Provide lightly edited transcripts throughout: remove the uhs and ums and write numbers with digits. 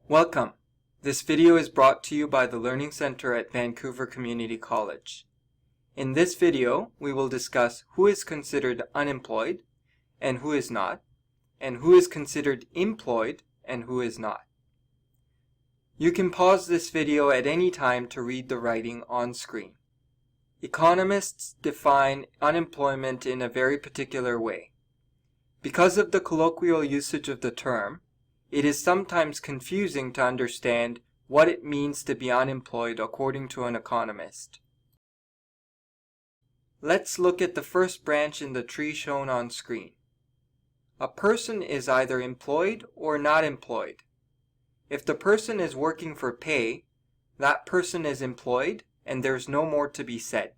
Welcome. This video is brought to you by the Learning Center at Vancouver Community College. In this video, we will discuss who is considered unemployed and who is not, and who is considered employed and who is not. You can pause this video at any time to read the writing on screen. Economists define unemployment in a very particular way. Because of the colloquial usage of the term, it is sometimes confusing to understand what it means to be unemployed according to an economist. Let's look at the first branch in the tree shown on screen. A person is either employed or not employed. If the person is working for pay, that person is employed and there's no more to be said.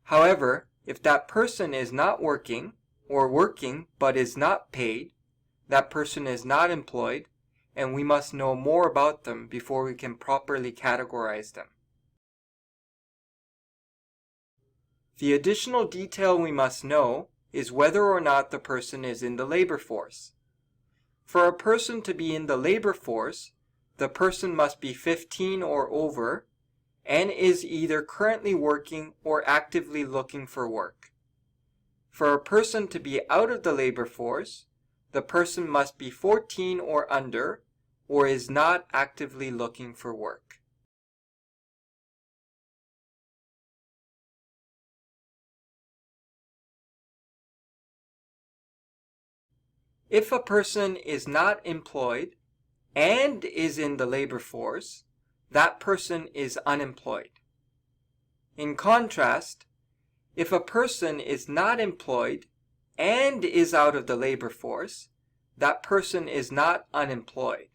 However, if that person is not working or working but is not paid, that person is not employed, and we must know more about them before we can properly categorize them. The additional detail we must know is whether or not the person is in the labor force. For a person to be in the labor force, the person must be 15 or over and is either currently working or actively looking for work. For a person to be out of the labor force, the person must be 14 or under or is not actively looking for work. If a person is not employed and is in the labor force, that person is unemployed. In contrast, if a person is not employed and is out of the labor force, that person is not unemployed.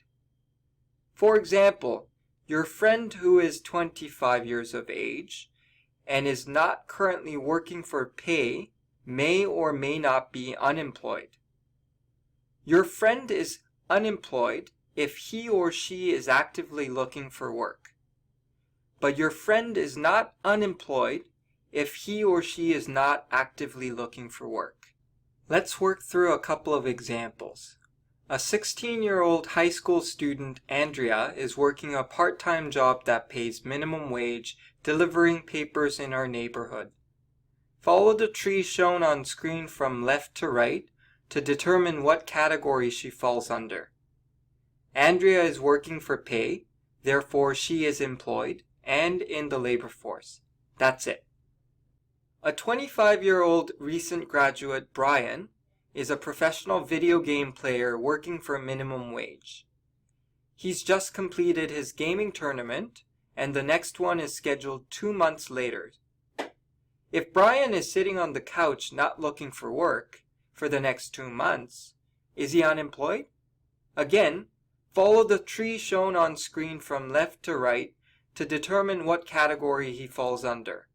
For example, your friend who is 25 years of age and is not currently working for pay may or may not be unemployed. Your friend is unemployed if he or she is actively looking for work. But your friend is not unemployed if he or she is not actively looking for work. Let's work through a couple of examples. A 16-year-old high school student, Andrea, is working a part-time job that pays minimum wage, delivering papers in our neighborhood. Follow the tree shown on screen from left to right to determine what category she falls under. Andrea is working for pay, therefore she is employed and in the labor force. That's it. A 25-year-old recent graduate, Brian, is a professional video game player working for minimum wage. He's just completed his gaming tournament, and the next one is scheduled 2 months later. If Brian is sitting on the couch not looking for work for the next 2 months, is he unemployed? Again, follow the tree shown on screen from left to right to determine what category he falls under.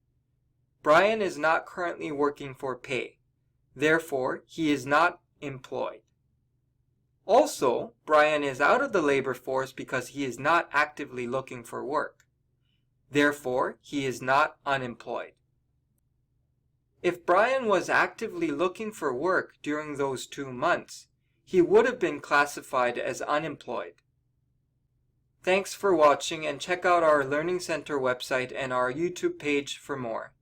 Brian is not currently working for pay. Therefore, he is not employed. Also, Brian is out of the labor force because he is not actively looking for work. Therefore, he is not unemployed. If Brian was actively looking for work during those 2 months, he would have been classified as unemployed. Thanks for watching, and check out our Learning Center website and our YouTube page for more.